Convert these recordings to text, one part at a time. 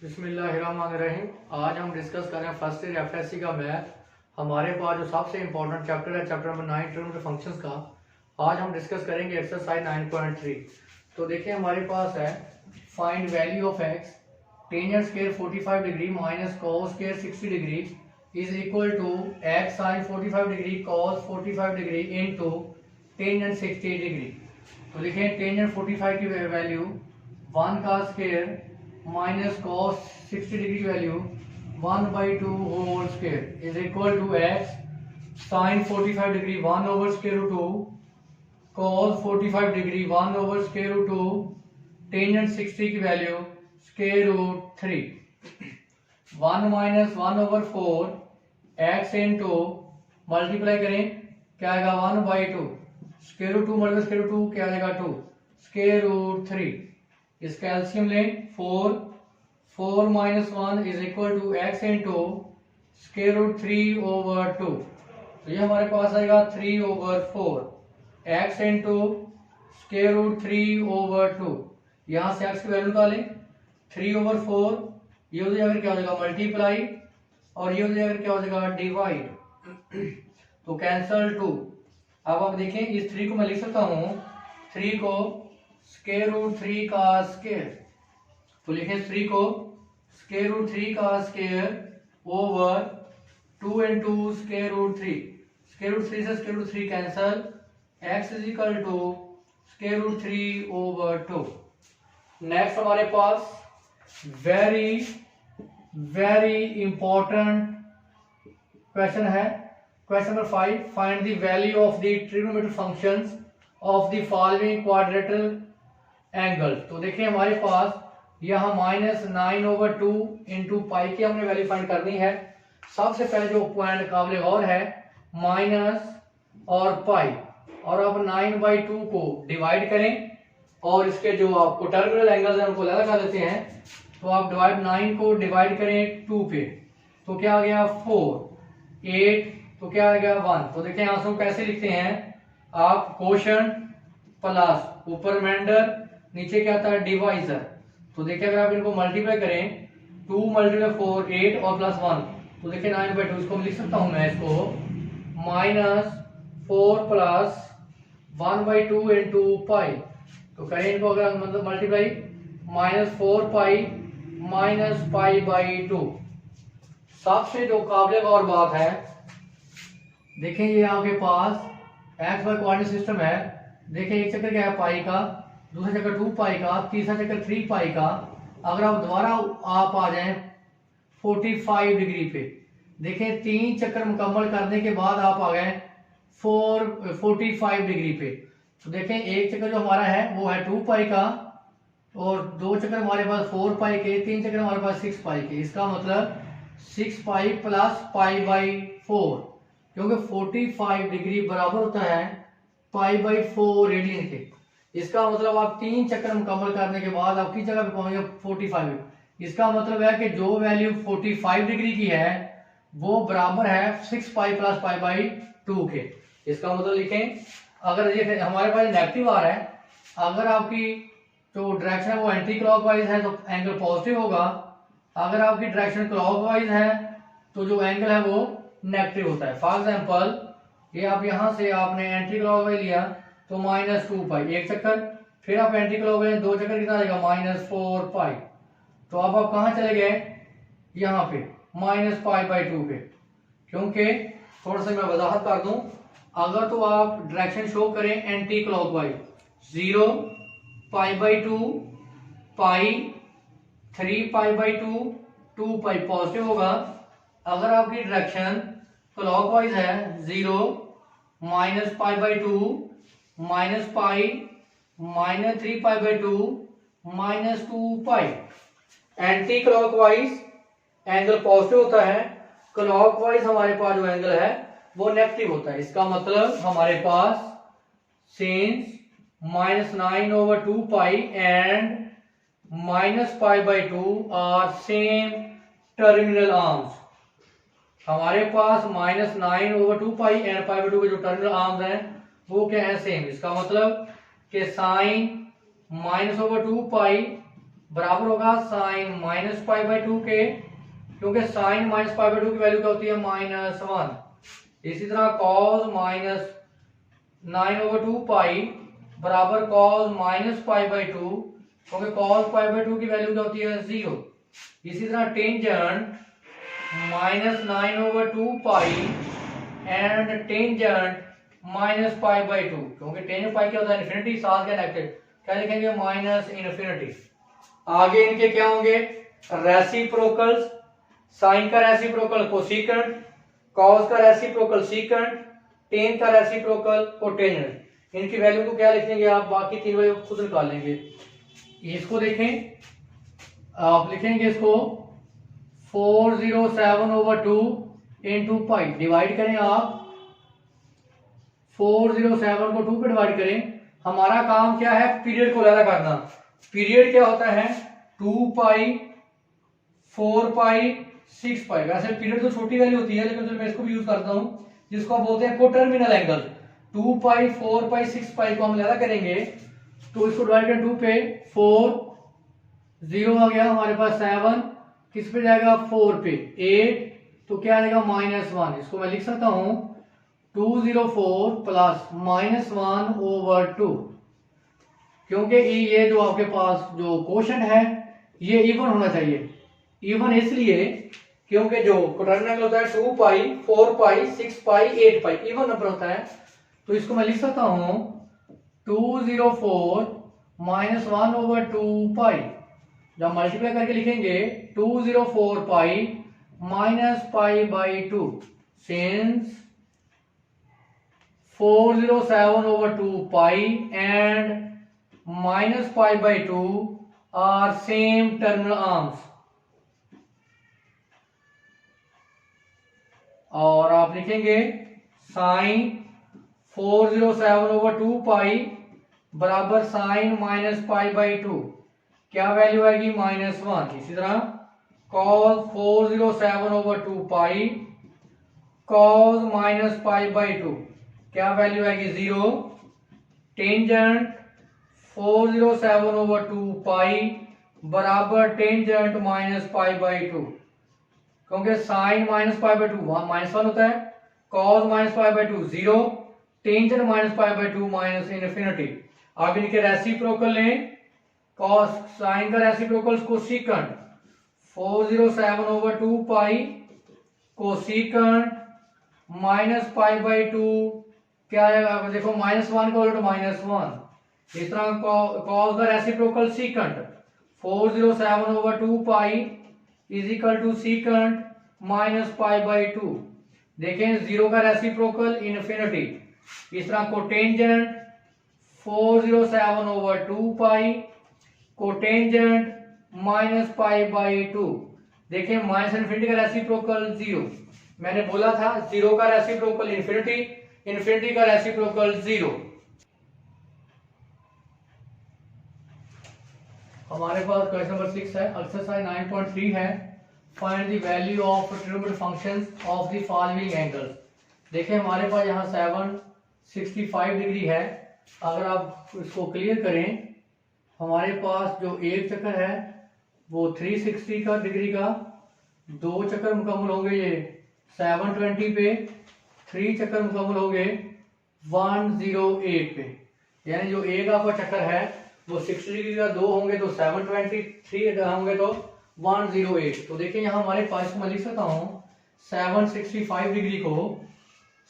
बिस्मिल्लाहिर्रहमानिर्रहीम। आज हम डिस्कस कर रहे हैं फर्स्ट ईयर एफएससी का मैथ। हमारे पास जो सबसे इंपॉर्टेंट चैप्टर है चैप्टर नंबर 9 टर्म फंक्शंस का। आज हम डिस्कस करेंगे एक्सरसाइज 9.3। तो देखिए हमारे पास है find value of X tangent square 45 degree minus cos square 60 degree is equal to X sine 45 degree cos 45 degree into tangent 60 degree. तो लिखें टेंजेंट 45 की वैल्यू 1 का स्क्वायर माइनस कॉस 60 डिग्री की value 1/2 whole square is equal to X sine 45 degree 1 over square root 2 cos 45 degree 1 over square root 2 tangent 60 की value square root 3 1 minus 1 over 4 X into multiply करें क्या आएगा 1/2 square root 2 multiply square root 2 क्या आएगा 2 square root 3। इसका LCM लें 4 minus 1 is equal to X into square root 3 over 2। तो ये हमारे पास आएगा 3 over 4 X into square root 3 over 2। यहाँ से एक्स की वैल्यू निकालें 3 ओवर 4 ये हो जाएगा क्या हो जाएगा मल्टीप्लाई और ये हो जाएगा क्या हो जाएगा डिवाइड। तो कैंसल 2। अब आप देखें इस 3 को मैं लिख सकता हूँ 3 को स्क्वायर रूट 3 का स्क्वायर। तो लिखें 3 को स्क्वायर रूट 3 का square over 2 into square root 3। Square root 3 से स्क्वायर रूट 3 कैंसल x is equal to square root 3 over 2। Next हमारे पास वेरी इंपॉर्टेंट क्वेश्चन है question number 5। Find the value of the trigonometric functions of the following quadrilateral angle. तो देखिए हमारे पास यहाँ -9/2 into pi की हमने वैल्यू फाइंड करनी है। सबसे पहले जो पॉइंट काबिल गौर है माइनस और पाई और अब 9/2 को डिवाइड करें और इसके जो आपको टर्मिनल एंगल्स हैं उनको अलग कर देते हैं। तो आप 9 को डिवाइड करें 2 पे तो क्या आ गया 4 8 तो क्या आ गया 1। तो देखिए यहाँ से कैसे लिखते हैं आप कोशेंट प्लस ऊपर रिमाइंडर नीचे क्या आता है डिवाइजर। तो देखिए अगर आप इनको मल्टीप्लाई करें 2 × 4 8 और प्लस 1 तो देखिए 9/2 इसको लिख सकता हूं मैं इसको -4 प्लस 1/2 इंटू पाई। तो करें इनको अगर मतलब मल्टीप्लाई -4 पाई माइनस पाई/2। सबसे जो काबिल गौर बात है देखिए ये आपके पास एक्स वाई कोऑर्डिनेट सिस्टम है। देखिए एक चक्कर क्या है पाई का, दूसरा चक्कर 2 पाई का, तीसरा चक्कर 3 पाई का। अगर आप दोबारा आप आ जाएं 45 डिग्री पे देखें 3 चक्कर मुकम्मल करने के बाद आप आ गए 45 डिग्री पे। तो देखें एक चक्कर जो हमारा है वो है 2 पाई का और 2 चक्कर हमारे पास 4 पाई के, 3 चक्कर हमारे पास 6 पाई के। इसका मतलब 6 पाई प्लस पाई/4 क्योंकि 45 डिग्री बराबर होता है पाई/4 रेडियन के। इसका मतलब आप 3 चक्कर मुकम्मल करने के बाद आप किस जगह पे पहुंचेंगे 45। इसका मतलब है कि जो वैल्यू 45 डिग्री की है वो बराबर है 6 पाई प्लस पाई/2 के। इसका मतलब लिखें अगर ये हमारे पास नेगेटिव आ रहा है, अगर आपकी जो डायरेक्शन है वो एंटी क्लॉकवाइज है तो एंगल पॉजिटिव होगा। अगर आपकी डायरेक्शन क्लॉकवाइज है तो जो एंगल है वो नेगेटिव होता है। फॉर एग्जाम्पल ये आप यहाँ से आपने एंटी क्लॉकवाइज लिया तो -2 पाई एक चक्कर, फिर आप एंटी क्लॉकवाइज 2 चक्कर कितना आएगा -4 पाई। तो अब आप कहाँ चले गए यहाँ पे -पाई/2 पे। क्योंकि थोड़ा सा मैं वजाहत कर दूं, अगर तो आप डायरेक्शन शो करें एंटी क्लॉकवाइज 0 पाई/2 पाई 3 पाई/2 2 पाई पॉजिटिव होगा। अगर आपकी डायरेक्शन क्लॉकवाइज है 0 -पाई/2 -पाई -3 पाई/2 -2 पाई। एंटी क्लॉकवाइज एंगल पॉजिटिव होता है, क्लॉकवाइज हमारे पास जो एंगल है वो नेगेटिव होता है। इसका मतलब हमारे पास सिंस -9/2 पाई एंड -पाई/2 आर सेम टर्मिनल आर्म्स। हमारे पास -9/2 पाई एंड पाई/2 के जो टर्मिनल आर्म्स हैं वो क्या है सेम। इसका मतलब कि साइन -2 पाई बराबर होगा साइन माइनस पाई बाई 2 के, क्योंकि साइन माइनस पाई बाई 2 की वैल्यू क्या होती है -1। इसी तरह कॉस माइनस 9/2 पाई बराबर कॉस माइनस पाई बाई 2, क्योंकि कॉस पाई बाई 2 की वैल्यू क्या होती है 0। इसी तरह tangent -9/2 pi and tangent minus pi by 2, क्योंकि टेंजेंट पाई क्या होता है इन्फिनिटी, साथ क्या नेगेटिव, क्या लिखेंगे माइनस इन्फिनिटी। आगे इनके क्या होंगे रेसिप्रोकल्स, साइन का रेसिप्रोकल कोसेकेंट, कॉस का रेसिप्रोकल सीकेंट, टेन का रेसिप्रोकल कोटेंजेंट। इनकी वैल्यू को क्या लिखेंगे आप, बाकी तीन वैल्यू खुद निकाल लेंगे। इसको देखें, आप लिखेंगे इसको 407/2 इंटू पाई, डिवाइड करें आप 407 को 2 पे डिवाइड करें। हमारा काम क्या है, पीरियड को अलग करना। पीरियड क्या होता है 2 पाई 4 पाई 6 पाई। वैसे पीरियड तो छोटी वैल्यू होती है, लेकिन मैं इसको भी यूज करता हूं, जिसको आप बोलते हैं कोटर्मिनल एंगल। 2 पाई 4 पाई 6 पाई को हम अलग करेंगे, तो इसको डिवाइड करें 2 पे, 4 0 आ गया हमारे पास, 7 किस पे जाएगा 4 पे, 8 तो क्या आ जाएगा -1। इसको मैं लिख सकता हूं 204 प्लस -1/2, क्योंकि ये जो आपके पास जो क्वोशंट है ये इवन होना चाहिए। इवन इसलिए क्योंकि जो कोटर्मिनल एंगल होता है 2 पाई 4 पाई 6 पाई 8 पाई इवन नंबर होता है, तो इसको मैं लिख सकता हूं 204 -1/2 पाई। जब मल्टीप्लाई करके लिखेंगे 204 pi minus pi by 2, since 407/2 pi and minus pi by 2 are same terminal arms। और आप लिखेंगे साइन 407/2 पाई बराबर साइन माइनस पाई बाई 2, क्या वैल्यू आएगी -1। इसी तरह cos 407/2 pi cos minus pi by 2, क्या वैल्यू आएगी 0। टेंजेंट 407/2 पाई बराबर टेंजेंट माइनस पाई बाई 2, क्योंकि साइन माइनस पाई बाई 2 -1 होता है, cos minus pi by 2 0, tangent minus pi by 2 minus infinity. अब इनके रेसिप्रोकल लें, कॉस साइन का reciprocal cosecant 407/2 pi cosecant minus pi by 2, क्या है देखो -1 को उलट -1। इस तरह कॉस का reciprocal secant 407/2 pi is equal to secant minus pi by 2। देखें 0 का रेसिप्रोकल इन्फिनिटी। इस तरह cotangent 407/2 pi cotangent minus pi by 2। देखें माइनस इन्फिनिटी का रेसिप्रोकल 0, मैंने बोला था 0 का रेसिप्रोकल इन्फिनिटी, इन्फिनिटी का रेसिप्रोकल 0। हमारे पास क्वेश्चन नंबर 6 है, एक्सरसाइज 9.3 है, find the value of trigonometric functions of the following angles. देखिए हमारे पास यहाँ 765 डिग्री है। अगर आप इसको क्लियर करें, हमारे पास जो एक चक्कर है वो 360 का डिग्री का, 2 चक्कर मुकम्मल होंगे ये 720 पे, 3 चक्कर मुकम्मल होंगे 108 पे। यानी जो एक आपका चक्कर है वो 60 डिग्री का, 2 होंगे तो 723 होंगे तो 108। तो देखिए यहाँ हमारे पास मैं लिख सकता हूँ 765 डिग्री को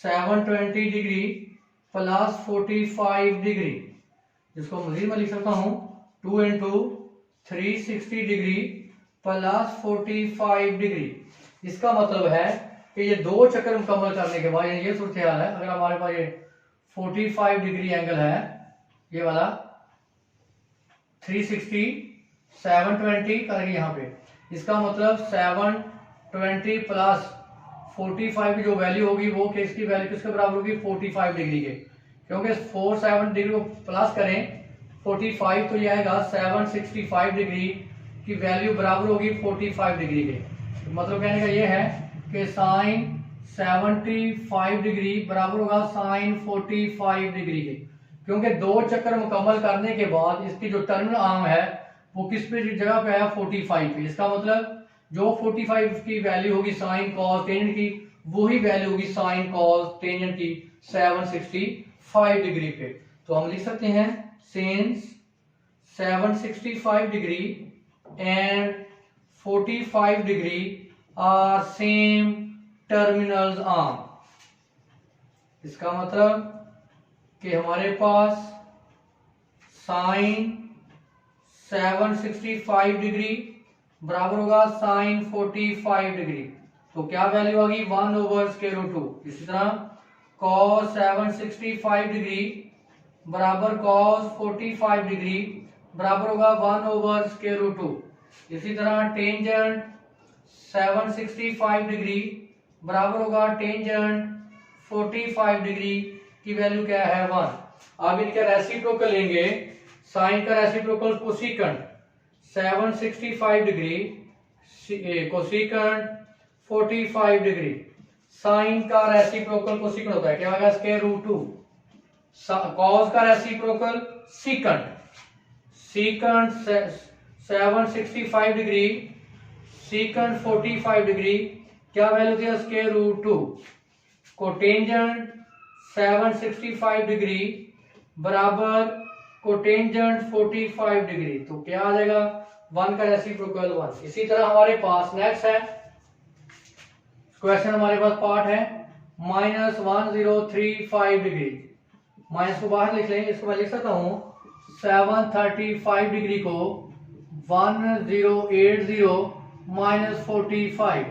720 डिग्री प्लस 45 डिग्री, जिसको मजीद मैं लिख सकता हूँ 2 इंटू 360 डिग्री प्लस 45 डिग्री। इसका मतलब है कि ये 2 चक्कर मुकम्मल करने के बाद ये सूरत हाल है। अगर हमारे पास ये 45 डिग्री एंगल है, ये वाला 360 720 करेंगे यहाँ पे, इसका मतलब 720 प्लस 45 की जो वैल्यू होगी वो किसकी वैल्यू किसके बराबर होगी 45 डिग्री के, क्योंकि 47 डिग्री को प्लस करें 45 तो ये आएगा 765 डिग्री की वैल्यू बराबर होगी 45 डिग्री के। तो मतलब कहने का ये है कि साइन 75 डिग्री बराबर होगा साइन 45 डिग्री के, क्योंकि 2 चक्कर मुकम्मल करने के बाद इसकी जो टर्मिनल आर्म है वो किस पे जगह पे आया 45 पे। इसका मतलब जो 45 की वैल्यू होगी साइन कॉस टेंजेंट की, वही वैल्यू होगी साइन कॉस टेंजेंट की 765 डिग्री पे। तो हम लिख सकते हैं since 765 degree and 45 degree are same terminals on. इसका मतलब कि हमारे पास साइन 765 डिग्री बराबर होगा साइन 45 डिग्री। तो क्या वैल्यू आ गई 1/√2। इसी तरह cos 765 डिग्री बराबर cos 45 डिग्री बराबर होगा 1/√2। इसी तरह टेंजेंट 765 डिग्री बराबर होगा टेंजेंट 45 डिग्री की वैल्यू क्या है 1। अब इनका रेसिप्रोकल लेंगे, साइन का रेसिप्रोकल कोसेकंट 765 डिग्री कोसेकंट 45 डिग्री। साइन का रेसिप्रोकल कोसेकंट होता है क्या होगा √2। कॉस का रेसिप्रोकल सीकंट 765 डिग्री सीकंट 45 डिग्री क्या वैल्यू थी √2। कोटेंजेंट 765 डिग्री बराबर कोटेंजेंट 45 डिग्री। तो क्या आ जाएगा 1 का रेसिप्रोकल 1। इसी तरह हमारे पास नेक्स्ट है क्वेश्चन, हमारे पास पार्ट है -1035 डिग्री। माइनस को बाहर लिख लें, इसको मैं लिख सकता हूं 735 डिग्री को 1080 -45।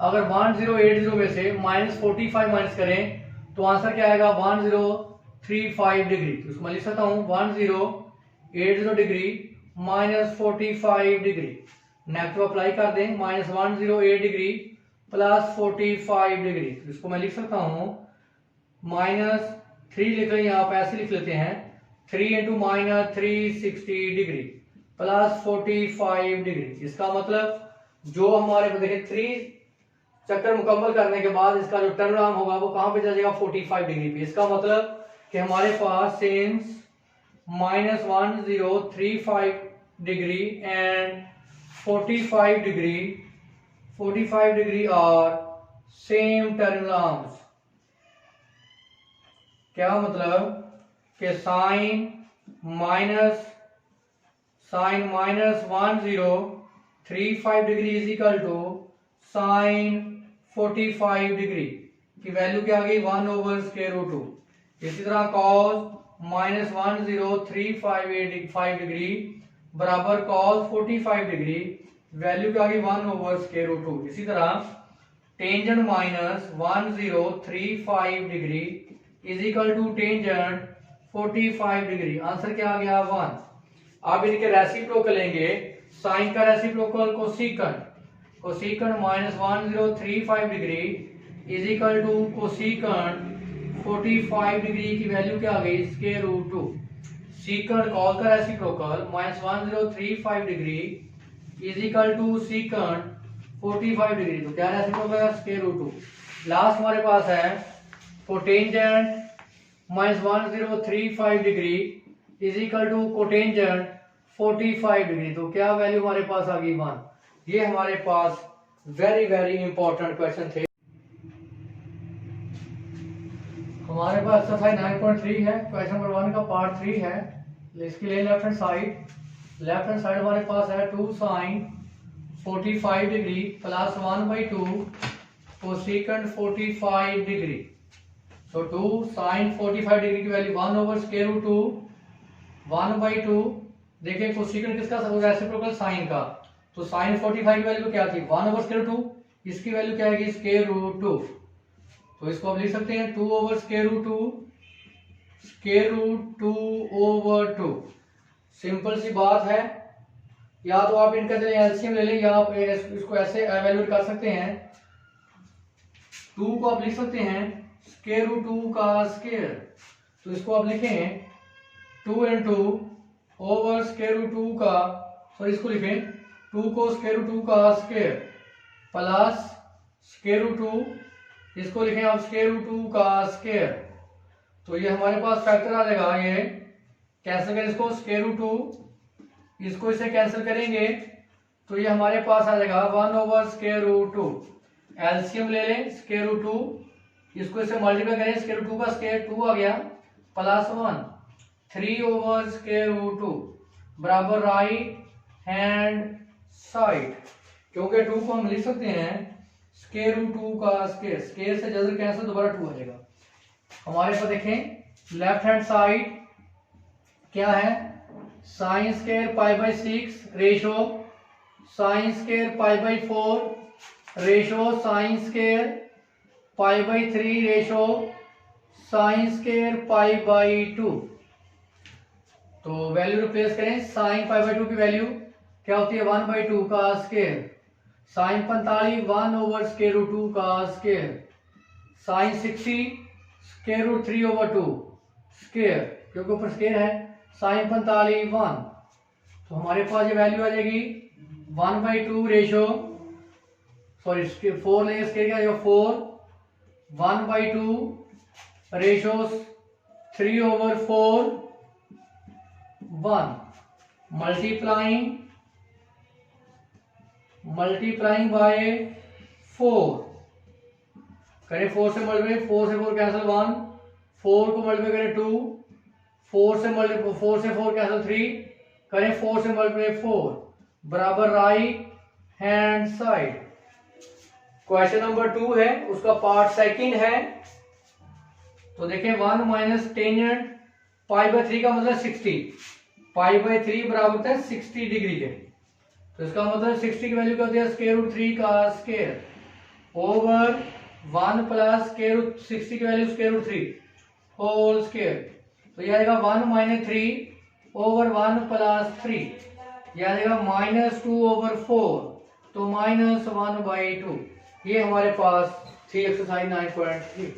अगर 1080 में से -45 माइनस करें तो आंसर क्या आएगा 1035 डिग्री। तो इसको मैं लिख सकता हूं 1080 डिग्री -45 डिग्री। नेगेटिव अप्लाई कर दें -108 डिग्री +45 डिग्री। तो इसको मैं लिख सकता हूं -3 लिख लें, यहाँ पे ऐसे लिख लेते हैं 3 × -360 डिग्री +45 डिग्री। इसका मतलब जो हमारे को देखें 3 चक्कर मुकम्मल करने के बाद इसका जो टर्न आर्म होगा वो कहां पे चला जाएगा 45 डिग्री पे। इसका मतलब कि हमारे पास since -1035 degree and 45 degree are same terminal arms. क्या मतलब कि sine -1035 degree is equal to sine 45 degree की वैल्यू क्या आ गई 1/√2। इसी तरह cos -1035 डिग्री बराबर cos 45 डिग्री वैल्यू क्या आ गई 1/√2। इसी तरह tangent -1035 degree is equal to tangent 45 degree. Answer क्या आ गया 1। अब इनके रेसिप्रोकल लेंगे, साइन का reciprocal cosecant -1035 degree is equal to cosecant 45 degree की वैल्यू क्या आ गई √2। सीकंट कॉस का reciprocal -1035 degree is equal to secant 45 degree. तो क्या रेसिप्रोकल है √2। लास्ट हमारे पास है cotangent -1035 degree is equal to cotangent 45 degree. तो क्या वैल्यू हमारे पास आ गई 1। ये हमारे पास वेरी वेरी इंपॉर्टेंट क्वेश्चन थे। हमारे पास एक्सरसाइज 9.3 है, क्वेश्चन नंबर 1 का पार्ट 3 है। इसके लिए लेफ्ट हैंड साइड हमारे पास है 2 sin 45 डिग्री प्लस 1/2 कोसेकंट 45 डिग्री। तो 2 sin 45 डिग्री की वैल्यू 1/√2 1/2। देखिए कोसेकंट किसका रेसिप्रोकल साइन का, तो साइन 45 की वैल्यू क्या थी 1/√2, इसकी वैल्यू क्या आएगी √2। तो इसको आप लिख सकते हैं 2/√2 सिंपल सी बात है। या तो आप इनका चलिए एलसीएम ले लें या आप इसको ऐसे एवेल्यूएट कर सकते हैं। 2 को आप लिख सकते हैं √2 का स्क्वायर। तो इसको आप लिखें 2 × √2 का, सॉरी इसको लिखें 2 को √2 का स्क्वायर प्लस √2, इसको लिखें आप √2 का स्क्वायर। तो ये हमारे पास फैक्टर आ जाएगा, ये कैंसिल करें इसको √2 इसको इसे कैंसिल करेंगे तो ये हमारे पास आ जाएगा 1/√2। एलसीएम ले लें √2, इसको इसे मल्टीप्लाई करें √2 का स्क्वायर 2 आ गया +1 3/√2 बराबर राइट हैंड साइड, क्योंकि 2 को हम लिख सकते हैं √2 का स्क्वायर, स्क्वायर से जल्द कैंसिल दोबारा 2 आ जाएगा। हमारे पास देखें लेफ्ट हैंड साइड क्या है, sin square π/6 ratio sin square π/4 ratio sin square π/3 ratio sin square π/2। तो वैल्यू रिप्लेस करें, sin π/2 की वैल्यू क्या होती है 1/2 का स्क्वायर, sin 45 1/√2 का स्क्वायर, sin 60 √3/2 स्क्वायर, क्योंकि ऊपर स्क्वायर है, sin 45 1। तो हमारे पास ये वैल्यू आ जाएगी 1/2 रेशो, सॉरी 4 लेंगे, स्क्वायर क्या 4 1/2 रेशो 3/4 1 मल्टीप्लाइंग बाय 4 करें, 4 से मल्टीप्लाई, 4 से 4 कैंसिल 1, 4 को मल्टीप्लाई करें 2, 4 से 4 कैंसिल 3 करें, 4 से मल्टीप्लाई 4 बराबर right hand side. Question number 2 है, उसका पार्ट सेकंड है। तो देखें 1 माइनस टेंजेंट π/3 का मतलब 60, π/3 बराबर होता है 60 डिग्री के, तो इसका मतलब 60 की वैल्यू क्या होती है √3 का स्क्वायर ओवर 1 प्लस √60 की वैल्यू √3 होल स्क्वायर, तो यह आएगा 1 - 3 ओवर 1 + 3, यह आएगा -2/4, तो -1/2। ये हमारे पास थी एक्सरसाइज 9.3।